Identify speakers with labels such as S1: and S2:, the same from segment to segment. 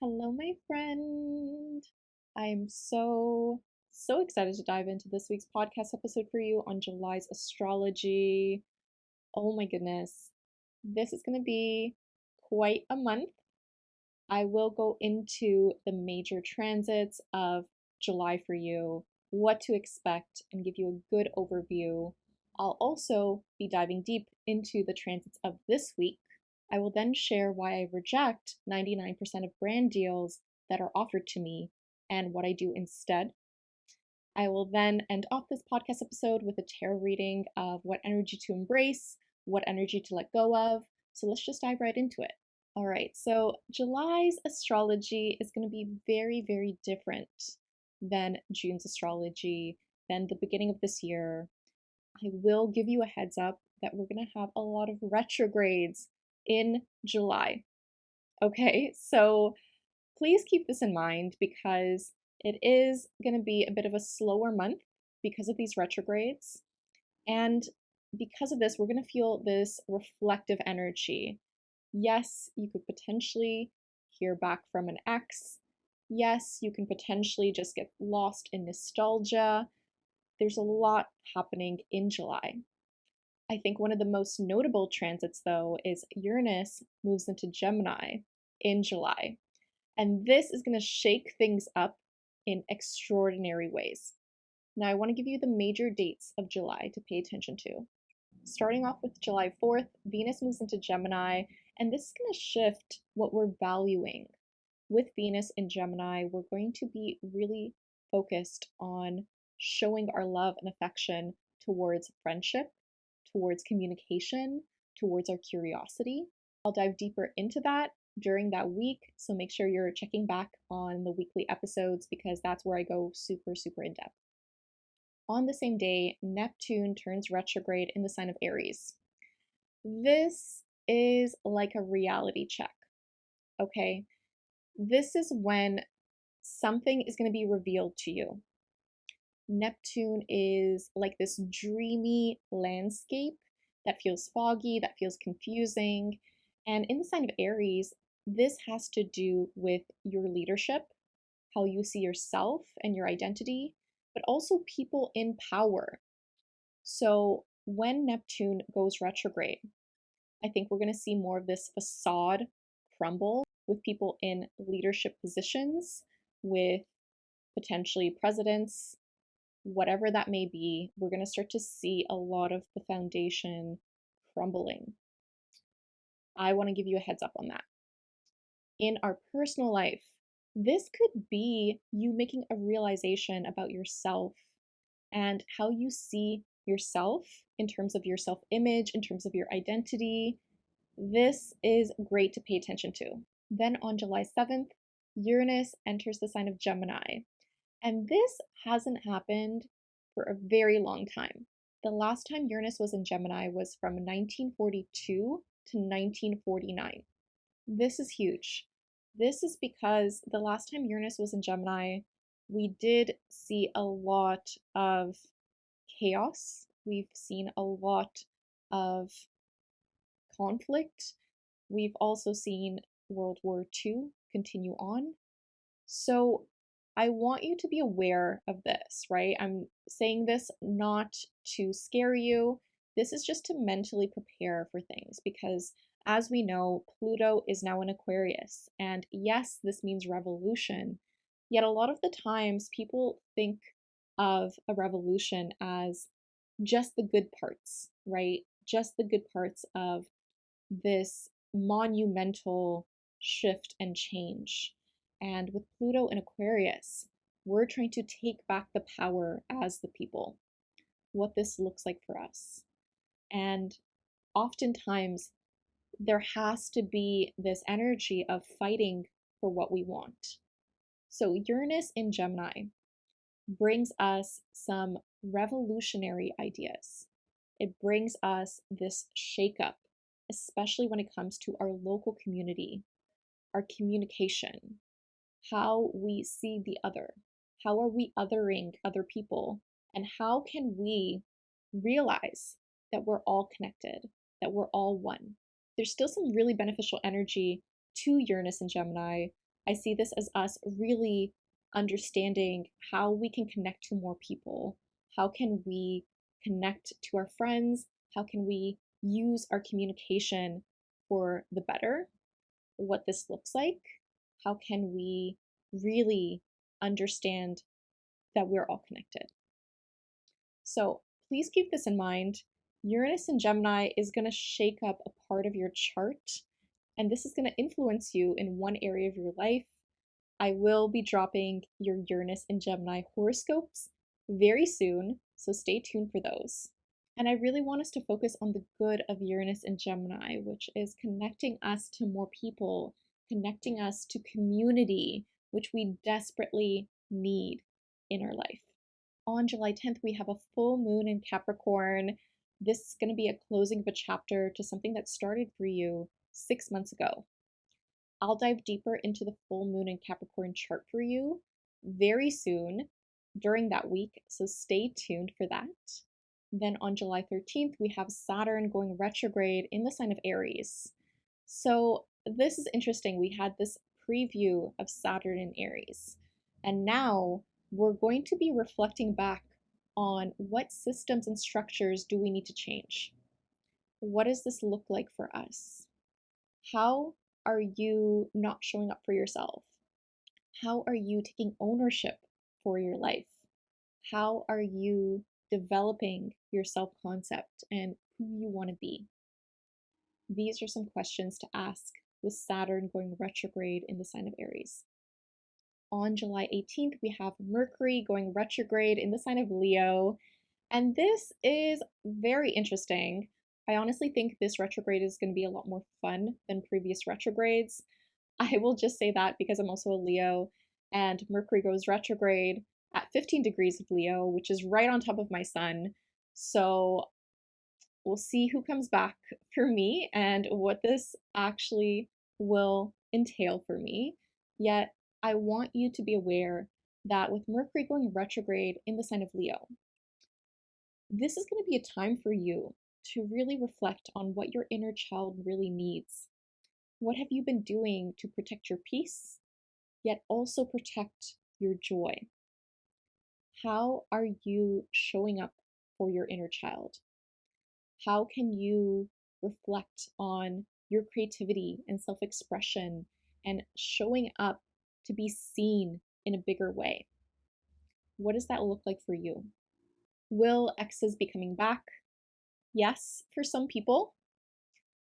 S1: Hello, my friend. I'm so excited to dive into this week's podcast episode for you on July's astrology. Oh my goodness. This is going to be quite a month. I will go into the major transits of July for you, what to expect, and give you a good overview. I'll also be diving deep into the transits of this week. I will then share why I reject 99% of brand deals that are offered to me and what I do instead. I will then end off this podcast episode with a tarot reading of what energy to embrace, what energy to let go of. So let's just dive right into it. All right, so July's astrology is going to be very different than June's astrology, than the beginning of this year. I will give you a heads up that we're going to have a lot of retrogrades in July. Okay, so please keep this in mind because it is going to be a bit of a slower month because of these retrogrades. And because of this, we're going to feel this reflective energy. Yes, you could potentially hear back from an ex. Yes, you can potentially just get lost in nostalgia. There's a lot happening in July. I think one of the most notable transits, though, is Uranus moves into Gemini in July. And this is going to shake things up in extraordinary ways. Now, I want to give you the major dates of July to pay attention to. Starting off with July 4th, Venus moves into Gemini, and this is going to shift what we're valuing. With Venus in Gemini, we're going to be really focused on showing our love and affection towards friendship, towards communication, towards our curiosity. I'll dive deeper into that during that week, so make sure you're checking back on the weekly episodes because that's where I go super in depth. On the same day, Neptune turns retrograde in the sign of Aries. This is like a reality check, okay? This is when something is going to be revealed to you. Neptune is like this dreamy landscape that feels foggy, that feels confusing. And in the sign of Aries, this has to do with your leadership, how you see yourself and your identity, but also people in power. So when Neptune goes retrograde, I think we're going to see more of this facade crumble with people in leadership positions, with potentially presidents, whatever that may be. We're going to start to see a lot of the foundation crumbling. I want to give you a heads up on that. In our personal life, this could be you making a realization about yourself and how you see yourself in terms of your self image, in terms of your identity. This is great to pay attention to. Then on July 7th, Uranus enters the sign of Gemini. And this hasn't happened for a very long time. The last time Uranus was in Gemini was from 1942 to 1949. This is huge. This is because the last time Uranus was in Gemini, we did see a lot of chaos. We've seen a lot of conflict. We've also seen World War II continue on. So I want you to be aware of this, right? I'm saying this not to scare you. This is just to mentally prepare for things because, as we know, Pluto is now in Aquarius. And yes, this means revolution. Yet a lot of the times people think of a revolution as just the good parts, right? Just the good parts of this monumental shift and change. And with Pluto in Aquarius, we're trying to take back the power as the people, what this looks like for us. And oftentimes, there has to be this energy of fighting for what we want. So, Uranus in Gemini brings us some revolutionary ideas. It brings us this shakeup, especially when it comes to our local community, our communication, how we see the other, how are we othering other people, and how can we realize that we're all connected, that we're all one. There's still some really beneficial energy to Uranus and Gemini, I see this as us really understanding how we can connect to more people. How can we connect to our friends? How can we use our communication for the better? What this looks like? How can we really understand that we're all connected? So please keep this in mind. Uranus in Gemini is going to shake up a part of your chart, and this is going to influence you in one area of your life. I will be dropping your Uranus and Gemini horoscopes very soon, so stay tuned for those. And I really want us to focus on the good of Uranus and Gemini, which is connecting us to more people, connecting us to community, which we desperately need in our life. On July 10th, we have a full moon in Capricorn. This is going to be a closing of a chapter to something that started for you 6 months ago. I'll dive deeper into the full moon in Capricorn chart for you very soon during that week, so stay tuned for that. Then on July 13th, we have Saturn going retrograde in the sign of Aries. So this is interesting. We had this preview of Saturn in Aries, and now we're going to be reflecting back on what systems and structures do we need to change? What does this look like for us? How are you not showing up for yourself? How are you taking ownership for your life? How are you developing your self concept and who you want to be? These are some questions to ask with Saturn going retrograde in the sign of Aries. On July 18th, we have Mercury going retrograde in the sign of Leo. And this is very interesting. I honestly think this retrograde is going to be a lot more fun than previous retrogrades. I will just say that because I'm also a Leo, and Mercury goes retrograde at 15 degrees of Leo, which is right on top of my sun. So we'll see who comes back for me and what this actually will entail for me. Yet, I want you to be aware that with Mercury going retrograde in the sign of Leo, this is going to be a time for you to really reflect on what your inner child really needs. What have you been doing to protect your peace, yet also protect your joy? How are you showing up for your inner child? How can you reflect on your creativity and self expression and showing up to be seen in a bigger way? What does that look like for you? Will exes be coming back? Yes, for some people.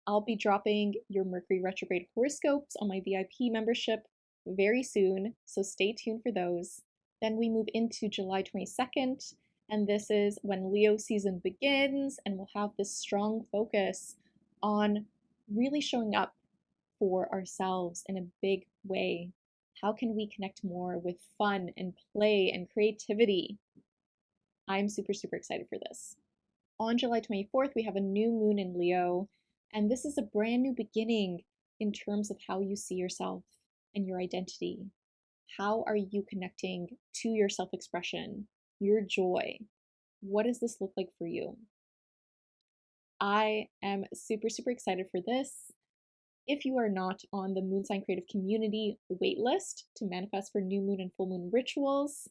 S1: I'll be dropping your Mercury retrograde horoscopes on my VIP membership very soon, so stay tuned for those. Then we move into July 22nd, and this is when Leo season begins, and we'll have this strong focus on really showing up for ourselves in a big way. How can we connect more with fun and play and creativity? I'm super, super excited for this. On July 24th, we have a new moon in Leo, and this is a brand new beginning in terms of how you see yourself and your identity. How are you connecting to your self expression, your joy? What does this look like for you? I am super, super excited for this. If you are not on the Moon Sign Creative Community waitlist to manifest for new moon and full moon rituals,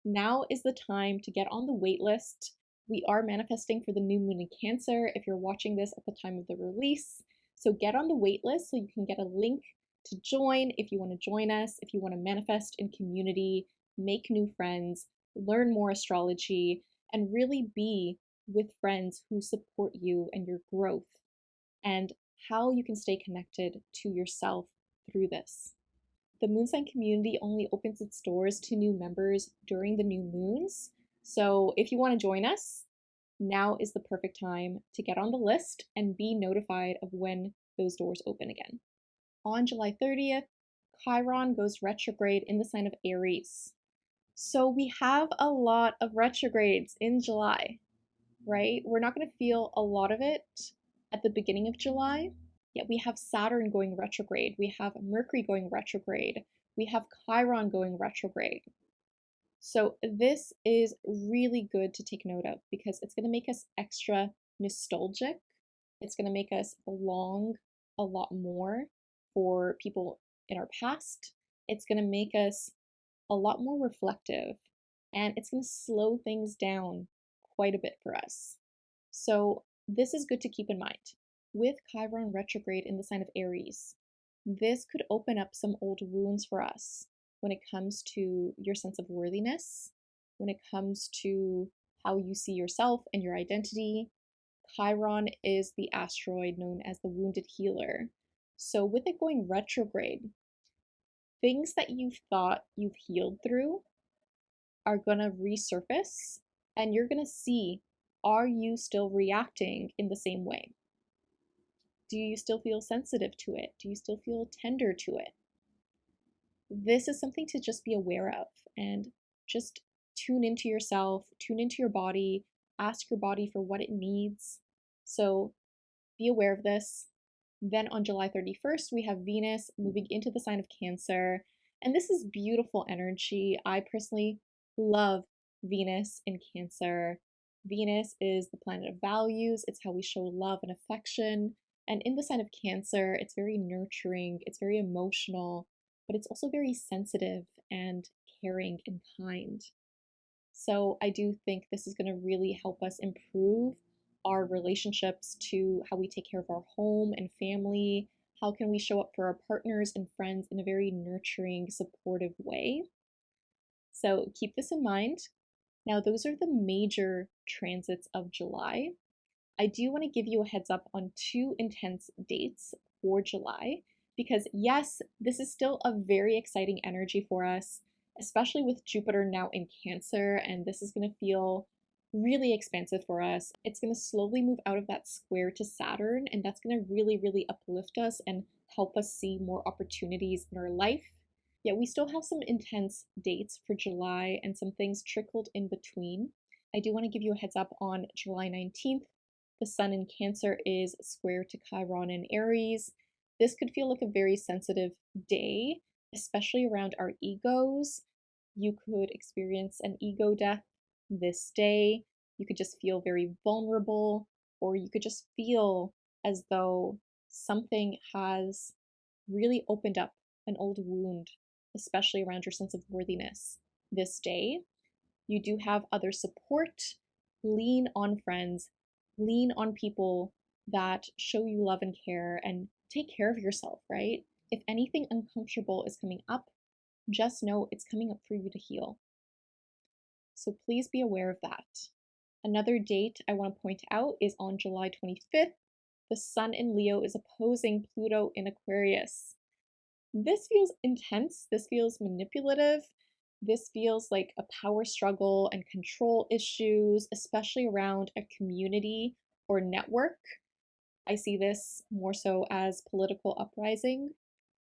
S1: now is the time to get on the waitlist. We are manifesting for the new moon in Cancer if you're watching this at the time of the release. So get on the waitlist so you can get a link to join if you want to join us, if you want to manifest in community, make new friends, learn more astrology, and really be with friends who support you and your growth, and how you can stay connected to yourself through this. The Moon Sign community only opens its doors to new members during the new moons. So if you want to join us, now is the perfect time to get on the list and be notified of when those doors open again. On July 30th, Chiron goes retrograde in the sign of Aries. So we have a lot of retrogrades in July, right? We're not going to feel a lot of it at the beginning of July. Yet we have Saturn going retrograde, we have Mercury going retrograde, we have Chiron going retrograde. So this is really good to take note of because it's going to make us extra nostalgic. It's going to make us long a lot more for people in our past. It's going to make us a lot more reflective, and it's going to slow things down quite a bit for us. So this is good to keep in mind. With Chiron retrograde in the sign of Aries, this could open up some old wounds for us when it comes to your sense of worthiness, when it comes to how you see yourself and your identity. Chiron is the asteroid known as the wounded healer. So with it going retrograde, things that you've thought you've healed through are going to resurface, and you're going to see, are you still reacting in the same way? Do you still feel sensitive to it? Do you still feel tender to it? This is something to just be aware of, and just tune into yourself, tune into your body, ask your body for what it needs. So be aware of this. Then on July 31st, we have Venus moving into the sign of Cancer. And this is beautiful energy. I personally love Venus in Cancer. Venus is the planet of values, it's how we show love and affection. And in the sign of Cancer, it's very nurturing, it's very emotional, but it's also very sensitive and caring and kind. So I do think this is going to really help us improve our relationships to how we take care of our home and family. How can we show up for our partners and friends in a very nurturing, supportive way? So keep this in mind. Now, those are the major transits of July. I do want to give you a heads up on two intense dates for July because, yes, this is still a very exciting energy for us, especially with Jupiter now in Cancer, and this is going to feel really expansive for us. It's going to slowly move out of that square to Saturn, and that's going to really, really uplift us and help us see more opportunities in our life. Yet we still have some intense dates for July and some things trickled in between. I do want to give you a heads up on July 19th. The Sun in Cancer is square to Chiron in Aries. This could feel like a very sensitive day, especially around our egos. You could experience an ego death this day. You could just feel very vulnerable, or you could just feel as though something has really opened up an old wound, especially around your sense of worthiness this day. You do have other support. Lean on friends, lean on people that show you love and care, and take care of yourself, right? If anything uncomfortable is coming up, just know it's coming up for you to heal. So please be aware of that. Another date I want to point out is on July 25th. The Sun in Leo is opposing Pluto in Aquarius. This feels intense, this feels manipulative, this feels like a power struggle and control issues, especially around a community or network. I see this more so as political uprising.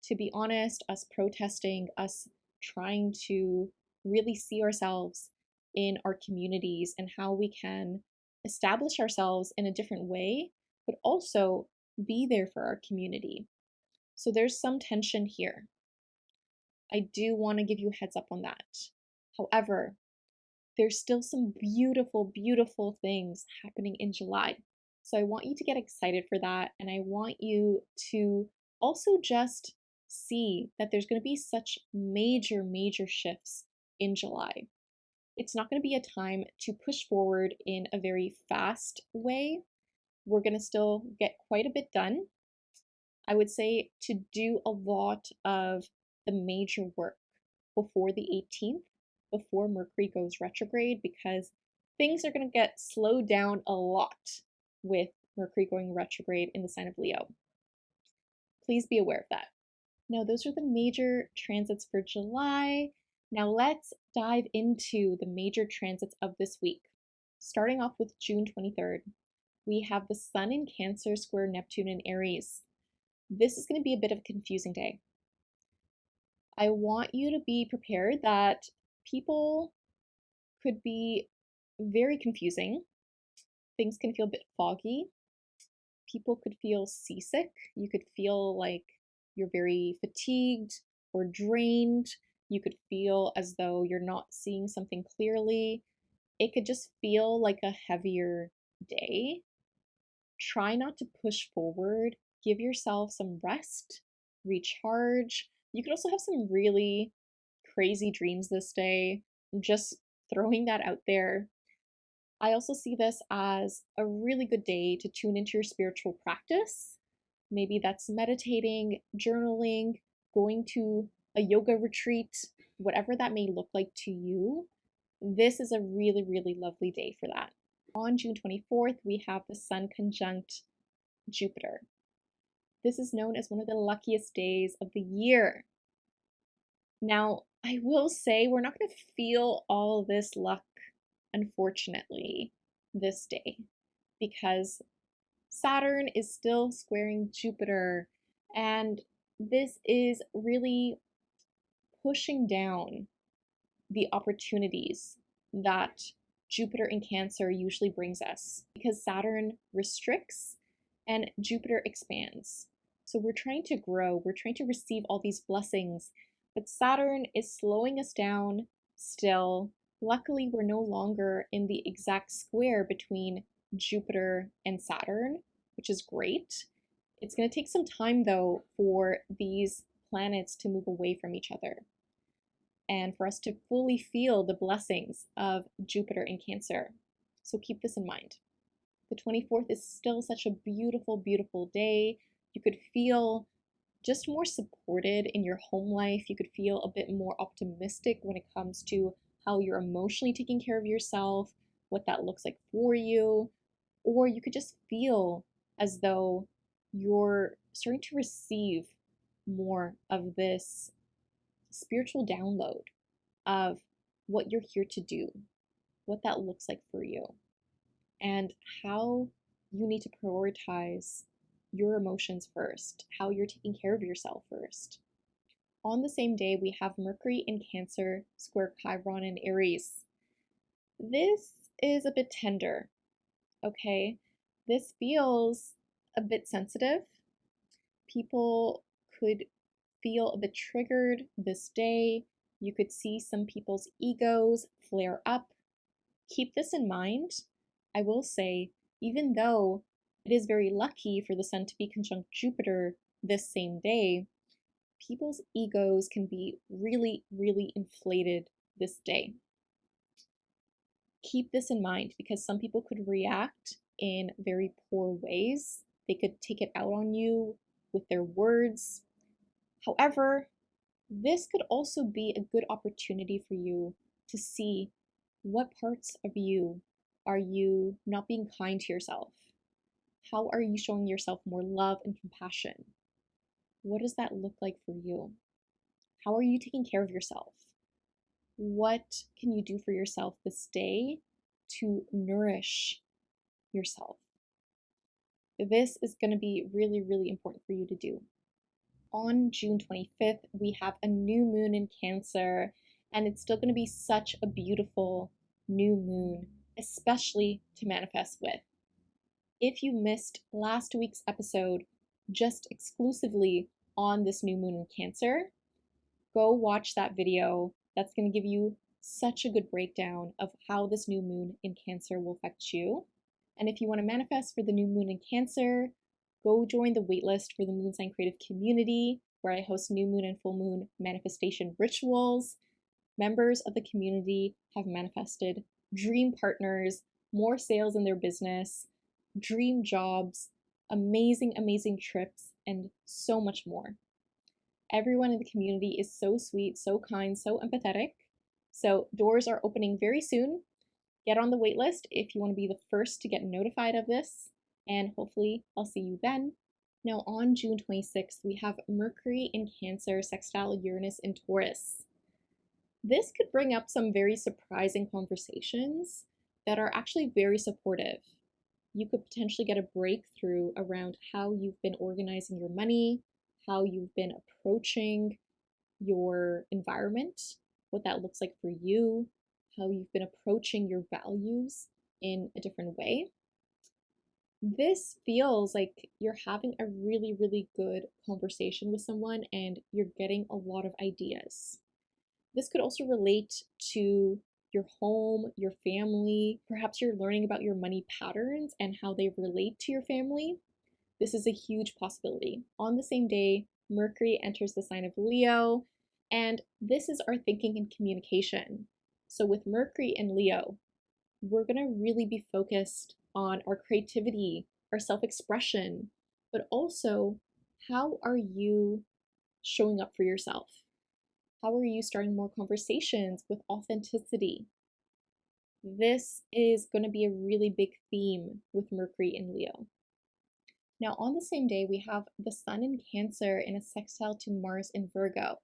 S1: To be honest, us protesting, us trying to really see ourselves in our communities and how we can establish ourselves in a different way, but also be there for our community. So there's some tension here. I do want to give you a heads up on that. However, there's still some beautiful, beautiful things happening in July. So I want you to get excited for that. And I want you to also just see that there's going to be such major, major shifts in July. It's not going to be a time to push forward in a very fast way. We're going to still get quite a bit done. I would say to do a lot of the major work before the 18th, before Mercury goes retrograde, because things are going to get slowed down a lot with Mercury going retrograde in the sign of Leo. Please be aware of that. Now, those are the major transits for July. Now, let's dive into the major transits of this week. Starting off with June 23rd, we have the Sun in Cancer square Neptune in Aries. This is going to be a bit of a confusing day. I want you to be prepared that people could be very confusing. Things can feel a bit foggy. People could feel seasick. You could feel like you're very fatigued or drained. You could feel as though you're not seeing something clearly. It could just feel like a heavier day. Try not to push forward. Give yourself some rest, recharge. You could also have some really crazy dreams this day. Just throwing that out there. I also see this as a really good day to tune into your spiritual practice. Maybe that's meditating, journaling, going to a yoga retreat, whatever that may look like to you. This is a really, really lovely day for that. On June 24th, we have the Sun conjunct Jupiter. This is known as one of the luckiest days of the year. Now, I will say we're not going to feel all this luck, unfortunately, this day, because Saturn is still squaring Jupiter, and this is really pushing down the opportunities that Jupiter in Cancer usually brings us, because Saturn restricts and Jupiter expands. So we're trying to grow, we're trying to receive all these blessings, but Saturn is slowing us down still. Luckily, we're no longer in the exact square between Jupiter and Saturn, which is great. It's going to take some time, though, for these planets to move away from each other and for us to fully feel the blessings of Jupiter in Cancer. So keep this in mind. The 24th is still such a beautiful, beautiful day. You could feel just more supported in your home life. You could feel a bit more optimistic when it comes to how you're emotionally taking care of yourself, what that looks like for you. Or you could just feel as though you're starting to receive more of this spiritual download of what you're here to do, what that looks like for you, and how you need to prioritize your emotions first, how you're taking care of yourself first. On the same day, we have Mercury in Cancer square Chiron in Aries. This is a bit tender, okay? This feels a bit sensitive. People could feel a bit triggered this day. You could see some people's egos flare up. Keep this in mind. I will say, even though it is very lucky for the Sun to be conjunct Jupiter this same day, people's egos can be really, really inflated this day. Keep this in mind because some people could react in very poor ways. They could take it out on you with their words. However, this could also be a good opportunity for you to see what parts of you are you not being kind to yourself. How are you showing yourself more love and compassion? What does that look like for you? How are you taking care of yourself? What can you do for yourself this day to nourish yourself? This is going to be really, really important for you to do. On June 25th, we have a new moon in Cancer, and it's still going to be such a beautiful new moon, especially to manifest with. If you missed last week's episode just exclusively on this new moon in Cancer, go watch that video. That's going to give you such a good breakdown of how this new moon in Cancer will affect you. And if you want to manifest for the new moon in Cancer, go join the waitlist for the Moon Sign Creative Community, where I host new moon and full moon manifestation rituals. Members of the community have manifested dream partners, more sales in their business, dream jobs, amazing, amazing trips, and so much more. Everyone in the community is so sweet, so kind, so empathetic. So doors are opening very soon. Get on the waitlist if you want to be the first to get notified of this, and hopefully I'll see you then. Now on June 26th, we have Mercury in Cancer sextile Uranus in Taurus. This could bring up some very surprising conversations that are actually very supportive. You could potentially get a breakthrough around how you've been organizing your money, how you've been approaching your environment, what that looks like for you, how you've been approaching your values in a different way. This feels like you're having a really, really good conversation with someone and you're getting a lot of ideas. This could also relate to your home, your family. Perhaps you're learning about your money patterns and how they relate to your family. This is a huge possibility. On the same day, Mercury enters the sign of Leo, and this is our thinking and communication. So with Mercury in Leo, we're going to really be focused on our creativity, our self-expression, but also how are you showing up for yourself? How are you starting more conversations with authenticity? This is going to be a really big theme with Mercury in Leo. Now, on the same day, we have the Sun in Cancer in a sextile to Mars in Virgo.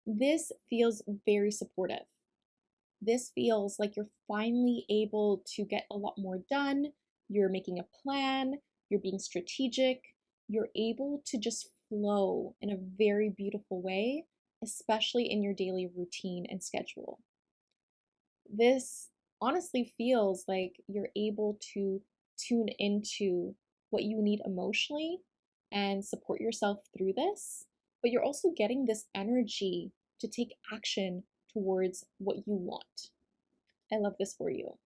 S1: This feels very supportive. This feels like you're finally able to get a lot more done. You're making a plan, you're being strategic, you're able to just flow in a very beautiful way, especially in your daily routine and schedule. This honestly feels like you're able to tune into what you need emotionally and support yourself through this, but you're also getting this energy to take action towards what you want. I love this for you.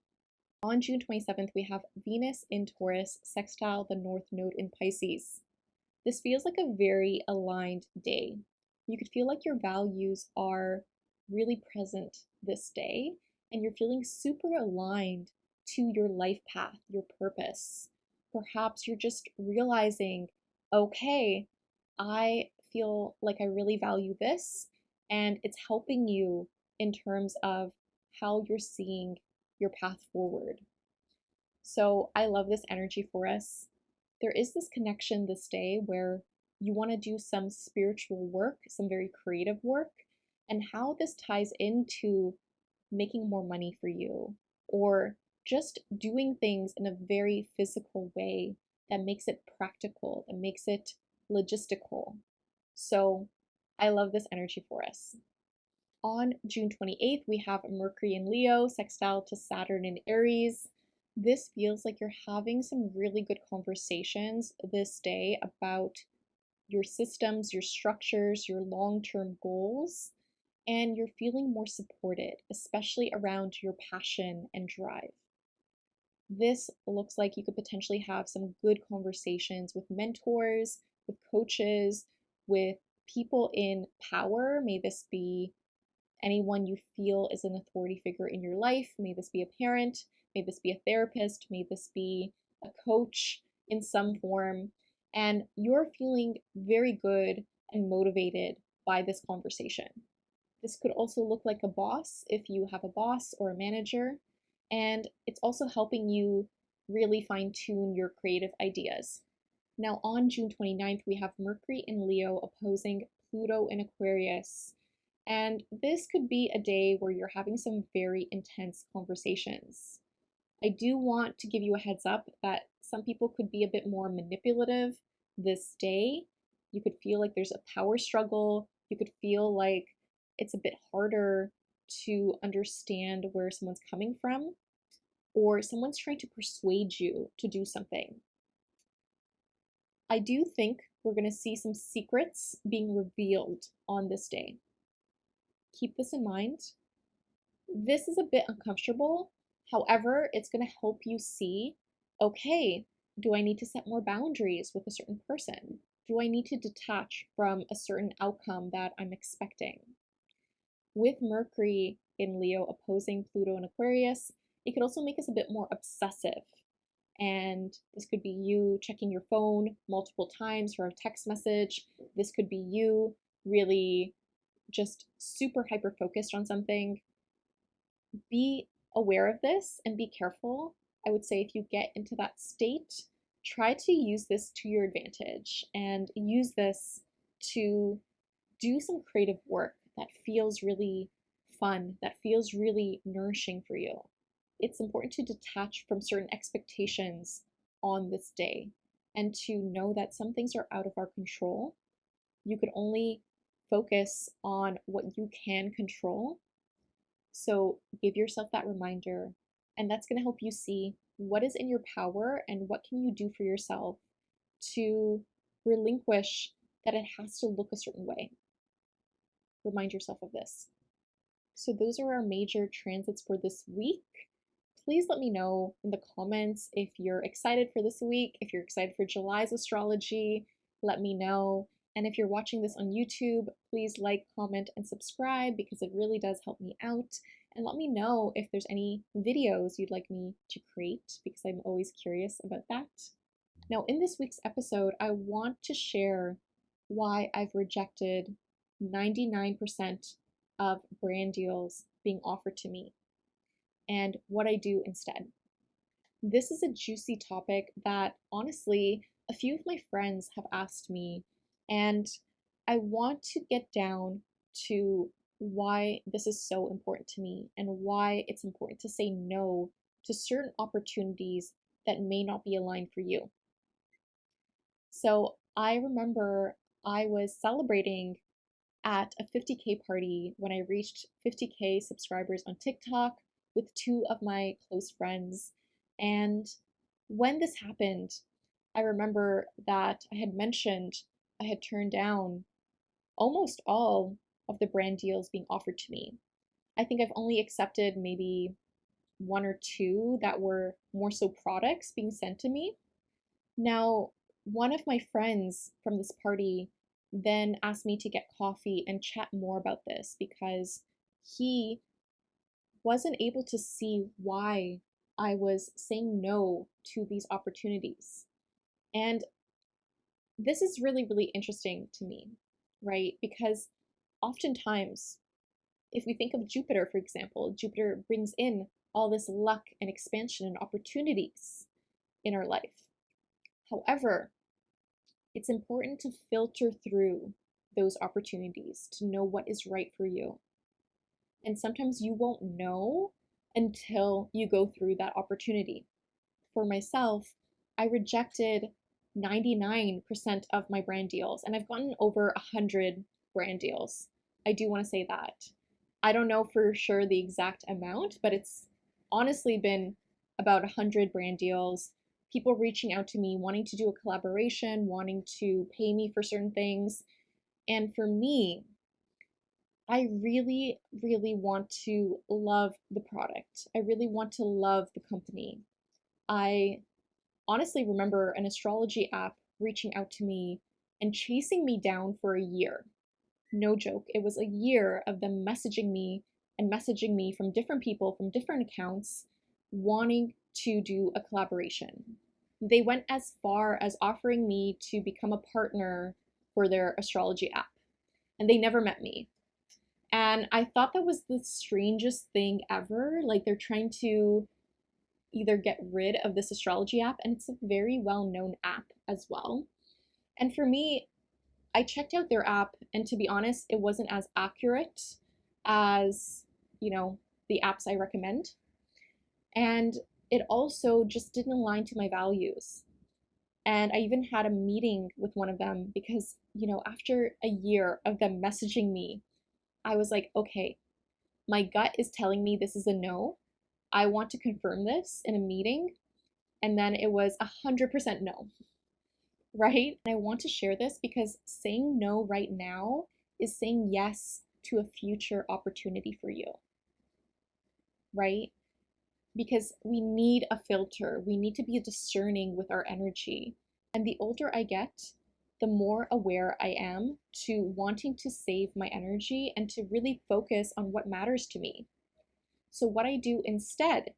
S1: On June 27th, we have Venus in Taurus sextile the North Node in Pisces. This feels like a very aligned day. You could feel like your values are really present this day, and you're feeling super aligned to your life path, your purpose. Perhaps you're just realizing, okay, I feel like I really value this, and it's helping you in terms of how you're seeing your path forward. So I love this energy for us. There is this connection this day where you want to do some spiritual work, some very creative work, and how this ties into making more money for you or just doing things in a very physical way that makes it practical, that makes it logistical. So I love this energy for us. On June 28th, we have Mercury in Leo, sextile to Saturn in Aries. This feels like you're having some really good conversations this day about your systems, your structures, your long-term goals, and you're feeling more supported, especially around your passion and drive. This looks like you could potentially have some good conversations with mentors, with coaches, with people in power. May this be anyone you feel is an authority figure in your life. May this be a parent, may this be a therapist, may this be a coach in some form. And you're feeling very good and motivated by this conversation. This could also look like a boss if you have a boss or a manager. And it's also helping you really fine tune your creative ideas. Now, on June 29th, we have Mercury in Leo opposing Pluto in Aquarius. And this could be a day where you're having some very intense conversations. I do want to give you a heads up that some people could be a bit more manipulative this day. You could feel like there's a power struggle. You could feel like it's a bit harder to understand where someone's coming from, or someone's trying to persuade you to do something. I do think we're going to see some secrets being revealed on this day. Keep this in mind. This is a bit uncomfortable. However, it's going to help you see, okay, do I need to set more boundaries with a certain person? Do I need to detach from a certain outcome that I'm expecting? With Mercury in Leo opposing Pluto in Aquarius, it could also make us a bit more obsessive. And this could be you checking your phone multiple times for a text message. This could be you really just super hyper focused on something. Be aware of this and be careful. I would say if you get into that state, try to use this to your advantage and use this to do some creative work that feels really fun, that feels really nourishing for you. It's important to detach from certain expectations on this day and to know that some things are out of our control. You could only focus on what you can control. So give yourself that reminder, and that's going to help you see what is in your power and what can you do for yourself to relinquish that it has to look a certain way. Remind yourself of this. So those are our major transits for this week. Please let me know in the comments if you're excited for this week, if you're excited for July's astrology. Let me know. And if you're watching this on YouTube, please like, comment, and subscribe because it really does help me out. And let me know if there's any videos you'd like me to create because I'm always curious about that. Now, in this week's episode, I want to share why I've rejected 99% of brand deals being offered to me and what I do instead. This is a juicy topic that honestly, a few of my friends have asked me, and I want to get down to why this is so important to me and why it's important to say no to certain opportunities that may not be aligned for you. So I remember I was celebrating at a 50K party when I reached 50K subscribers on TikTok with two of my close friends. And when this happened, I remember that I had mentioned I had turned down almost all of the brand deals being offered to me. I think I've only accepted maybe one or two that were more so products being sent to me. Now, one of my friends from this party then asked me to get coffee and chat more about this because he wasn't able to see why I was saying no to these opportunities. And this is really, really interesting to me, right? Because oftentimes, if we think of Jupiter, for example, Jupiter brings in all this luck and expansion and opportunities in our life. However, it's important to filter through those opportunities to know what is right for you. And sometimes you won't know until you go through that opportunity. For myself, I rejected 99% of my brand deals, and I've gotten over 100 brand deals. I do want to say that. I don't know for sure the exact amount, but it's honestly been about 100 brand deals. People reaching out to me, wanting to do a collaboration, wanting to pay me for certain things. And for me, I really, really want to love the product. I really want to love the company. I honestly remember an astrology app reaching out to me and chasing me down for a year. No joke. It was a year of them messaging me and messaging me from different people, from different accounts, wanting to do a collaboration. They went as far as offering me to become a partner for their astrology app, and they never met me. And I thought that was the strangest thing ever. Like they're trying to either get rid of this astrology app, and it's a very well-known app as well. And for me, I checked out their app, and to be honest, it wasn't as accurate as, the apps I recommend. And it also just didn't align to my values. And I even had a meeting with one of them because, after a year of them messaging me, I was like, okay, my gut is telling me this is a no. I want to confirm this in a meeting. And then it was 100% no, right? And I want to share this because saying no right now is saying yes to a future opportunity for you, right? Because we need a filter. We need to be discerning with our energy. And the older I get, the more aware I am to wanting to save my energy and to really focus on what matters to me. So what I do instead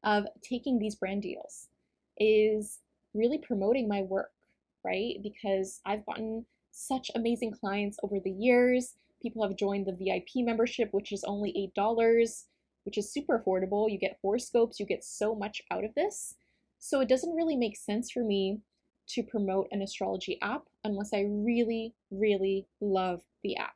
S1: of taking these brand deals is really promoting my work, right? Because I've gotten such amazing clients over the years. People have joined the VIP membership, which is only $8, which is super affordable. You get horoscopes, you get so much out of this. So it doesn't really make sense for me to promote an astrology app unless I really, really love the app,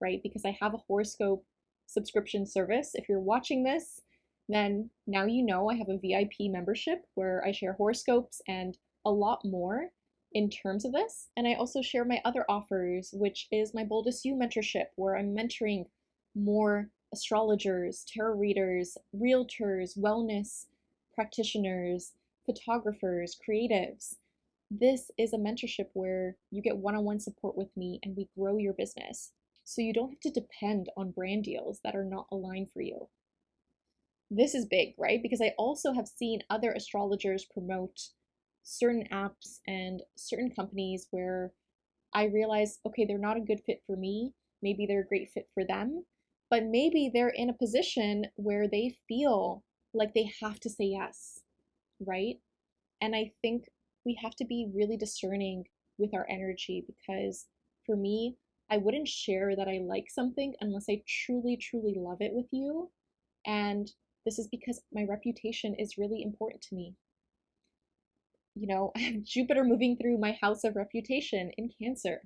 S1: right? Because I have a horoscope subscription service. If you're watching this, then now you know I have a VIP membership where I share horoscopes and a lot more in terms of this. And I also share my other offers, which is my Boldest You mentorship, where I'm mentoring more astrologers, tarot readers, realtors, wellness practitioners, photographers, creatives. This is a mentorship where you get one-on-one support with me and we grow your business. So you don't have to depend on brand deals that are not aligned for you. This is big, right? Because I also have seen other astrologers promote certain apps and certain companies where I realize, okay, they're not a good fit for me. Maybe they're a great fit for them, but maybe they're in a position where they feel like they have to say yes, right? And I think we have to be really discerning with our energy because for me, I wouldn't share that I like something unless I truly, truly love it with you. And this is because my reputation is really important to me. You know, I have Jupiter moving through my house of reputation in Cancer.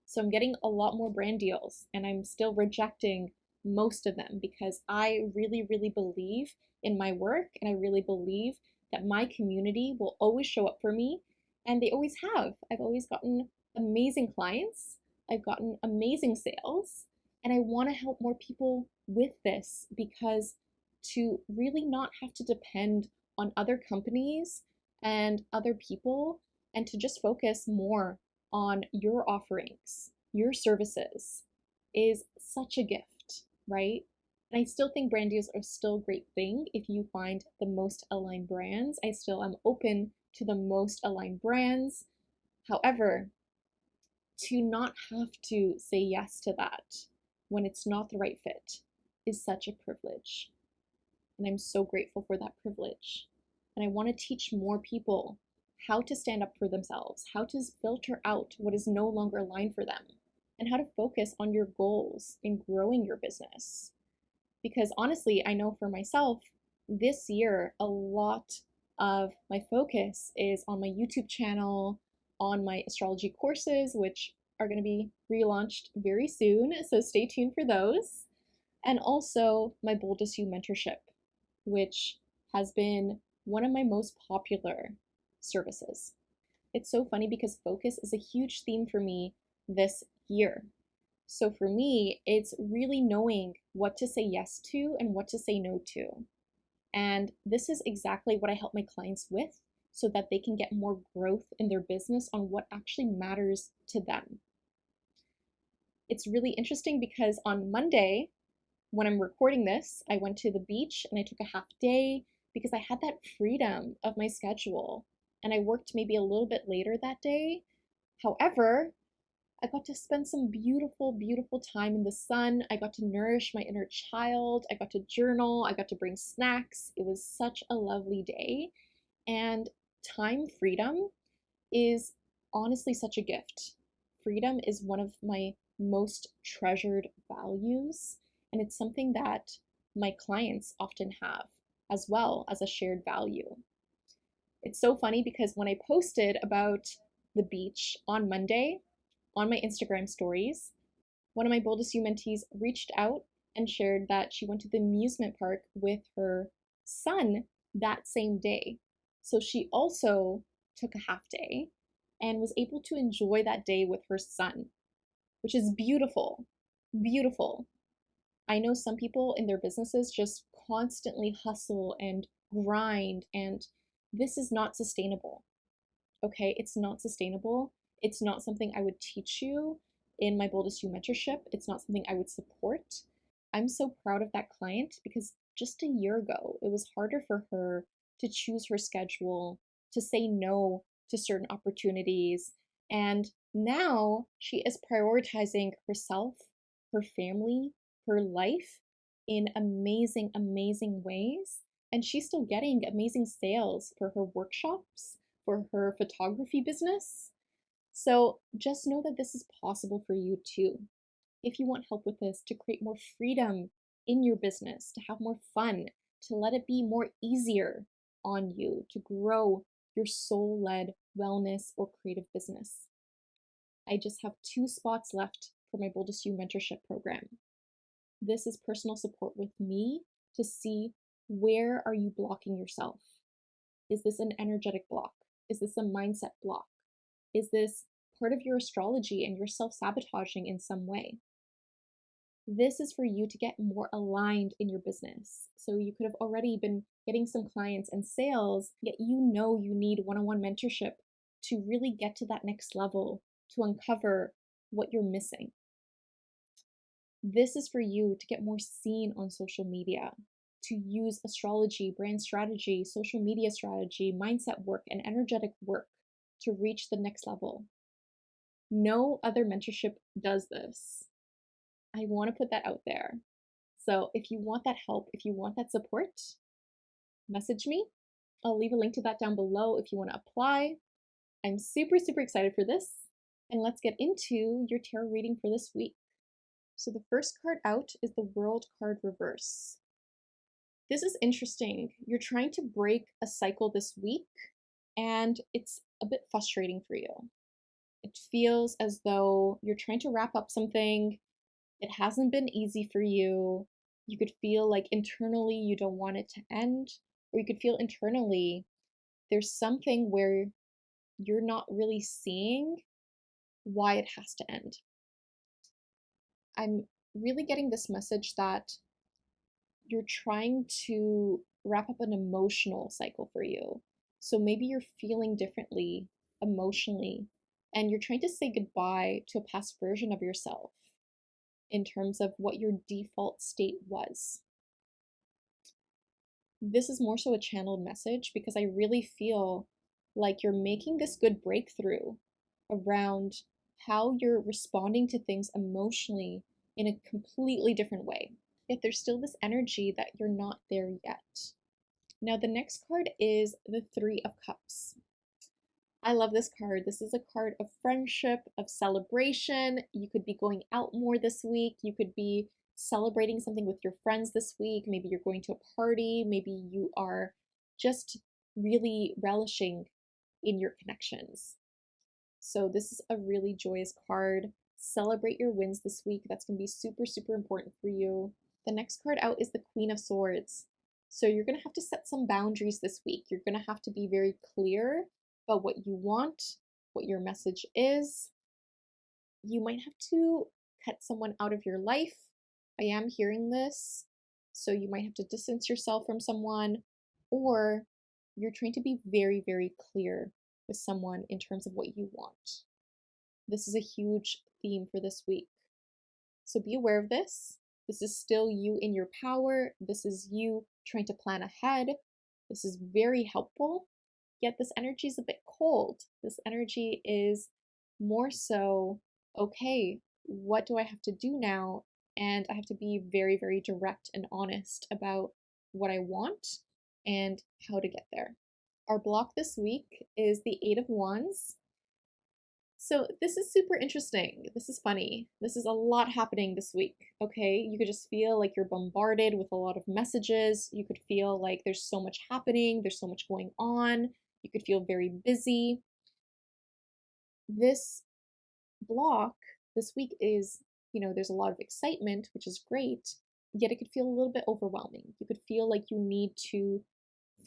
S1: So I'm getting a lot more brand deals and I'm still rejecting most of them because I really, really believe in my work and I really believe that my community will always show up for me and they always have. I've always gotten amazing clients, I've gotten amazing sales, and I want to help more people with this because to really not have to depend on other companies and other people and to just focus more on your offerings, your services is such a gift, right? And I still think brand deals are still a great thing if you find the most aligned brands. I still am open to the most aligned brands. However, to not have to say yes to that when it's not the right fit is such a privilege. And I'm so grateful for that privilege. And I want to teach more people how to stand up for themselves, how to filter out what is no longer aligned for them, and how to focus on your goals in growing your business. Because honestly, I know for myself, this year, a lot of my focus is on my YouTube channel, on my astrology courses, which are going to be relaunched very soon. So stay tuned for those. And also my Boldest You mentorship, which has been one of my most popular services. It's so funny because focus is a huge theme for me this year. So for me, it's really knowing what to say yes to and what to say no to. And this is exactly what I help my clients with so that they can get more growth in their business on what actually matters to them. It's really interesting because on Monday, when I'm recording this, I went to the beach and I took a half day because I had that freedom of my schedule and I worked maybe a little bit later that day. However, I got to spend some beautiful, beautiful time in the sun. I got to nourish my inner child. I got to journal. I got to bring snacks. It was such a lovely day. And time freedom is honestly such a gift. Freedom is one of my most treasured values, and it's something that my clients often have as well as a shared value. It's so funny because when I posted about the beach on Monday on my Instagram stories, one of my Boldest You mentees reached out and shared that she went to the amusement park with her son that same day. So she also took a half day and was able to enjoy that day with her son, which is beautiful. Beautiful. I know some people in their businesses just constantly hustle and grind, and this is not sustainable. Okay, it's not sustainable. It's not something I would teach you in my Boldest You mentorship. It's not something I would support. I'm so proud of that client because just a year ago, it was harder for her to choose her schedule, to say no to certain opportunities. And now she is prioritizing herself, her family, her life in amazing, amazing ways. And she's still getting amazing sales for her workshops, for her photography business. So just know that this is possible for you too. If you want help with this, to create more freedom in your business, to have more fun, to let it be more easier on you, to grow your soul-led wellness or creative business. I just have 2 spots left for my Boldest You mentorship program. This is personal support with me to see where are you blocking yourself. Is this an energetic block? Is this a mindset block? Is this part of your astrology and you're self-sabotaging in some way? This is for you to get more aligned in your business. So you could have already been getting some clients and sales, yet you know you need one-on-one mentorship to really get to that next level, to uncover what you're missing. This is for you to get more seen on social media, to use astrology, brand strategy, social media strategy, mindset work, and energetic work to reach the next level. No other mentorship does this. I want to put that out there. So if you want that help, if you want that support, message me. I'll leave a link to that down below if you want to apply. I'm super, super excited for this. And let's get into your tarot reading for this week. So the first card out is the World card reverse. This is interesting. You're trying to break a cycle this week, and it's a bit frustrating for you. It feels as though you're trying to wrap up something. It hasn't been easy for you. You could feel like internally you don't want it to end, or you could feel internally there's something where you're not really seeing why it has to end. I'm really getting this message that you're trying to wrap up an emotional cycle for you. So maybe you're feeling differently emotionally, and you're trying to say goodbye to a past version of yourself in terms of what your default state was. This is more so a channeled message because I really feel like you're making this good breakthrough around how you're responding to things emotionally in a completely different way. Yet there's still this energy that you're not there yet. Now, the next card is the Three of Cups. I love this card. This is a card of friendship, of celebration. You could be going out more this week. You could be celebrating something with your friends this week. Maybe you're going to a party. Maybe you are just really relishing in your connections. So this is a really joyous card. Celebrate your wins this week. That's going to be super, super important for you. The next card out is the Queen of Swords. So you're going to have to set some boundaries this week. You're going to have to be very clear about what you want, what your message is. You might have to cut someone out of your life. I am hearing this. So you might have to distance yourself from someone, or you're trying to be very, very clear with someone in terms of what you want. This is a huge theme for this week. So be aware of this. This is still you in your power. This is you trying to plan ahead. This is very helpful, yet this energy is a bit cold. This energy is more so, okay, what do I have to do now? And I have to be very, very direct and honest about what I want and how to get there. Our block this week is the Eight of Wands. So this is super interesting. This is funny. This is a lot happening this week, okay? You could just feel like you're bombarded with a lot of messages. You could feel like there's so much happening. There's so much going on. You could feel very busy. This block this week is, there's a lot of excitement, which is great, yet it could feel a little bit overwhelming. You could feel like you need to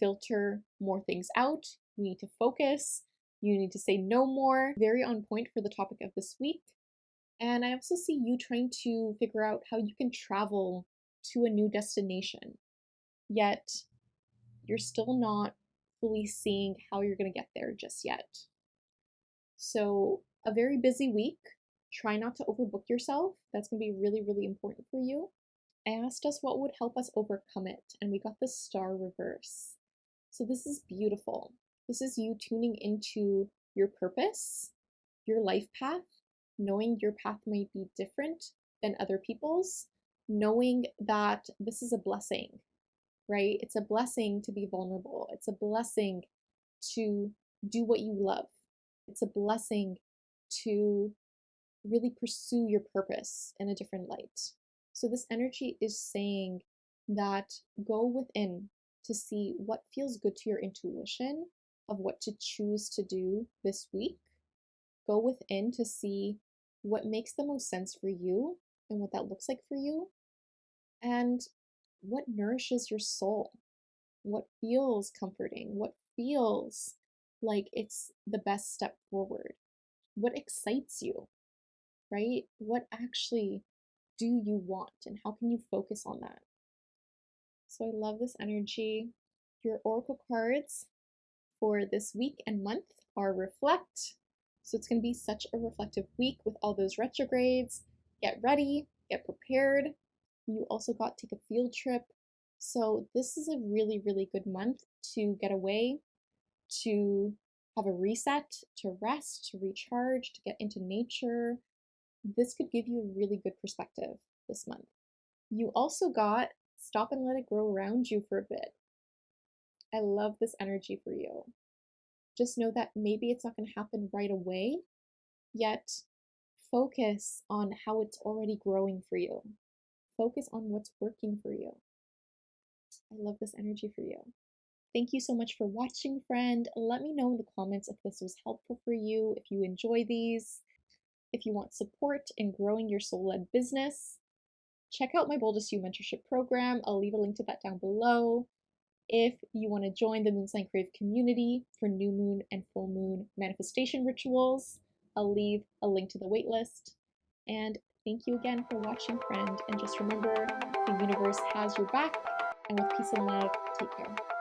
S1: filter more things out. You need to focus. You need to say no more. Very on point for the topic of this week. And I also see you trying to figure out how you can travel to a new destination, yet you're still not fully seeing how you're going to get there just yet. So a very busy week. Try not to overbook yourself. That's going to be really, really important for you. I asked us what would help us overcome it, and we got the Star reverse. So this is beautiful. This is you tuning into your purpose, your life path, knowing your path might be different than other people's, knowing that this is a blessing, right? It's a blessing to be vulnerable. It's a blessing to do what you love. It's a blessing to really pursue your purpose in a different light. So this energy is saying that go within to see what feels good to your intuition of what to choose to do this week. Go within to see what makes the most sense for you and what that looks like for you, and what nourishes your soul, what feels comforting, what feels like it's the best step forward, what excites you, right? What actually do you want, and how can you focus on that? So I love this energy. Your oracle cards for this week and month are Reflect. So it's going to be such a reflective week with all those retrogrades. Get ready, get prepared. You also got to take a field trip. So this is a really, really good month to get away, to have a reset, to rest, to recharge, to get into nature, this could give you a really good perspective this month. You also got stop and let it grow around you for a bit. I love this energy for you. Just know that maybe it's not going to happen right away, yet focus on how it's already growing for you. Focus on what's working for you. I love this energy for you. Thank you so much for watching, friend. Let me know in the comments if this was helpful for you, if you enjoy these, if you want support in growing your soul-led business. Check out my Boldest You mentorship program. I'll leave a link to that down below. If you want to join the Moon Sign Crave community for new moon and full moon manifestation rituals, I'll leave a link to the waitlist. And thank you again for watching, friend. And just remember, the universe has your back. And with peace and love, take care.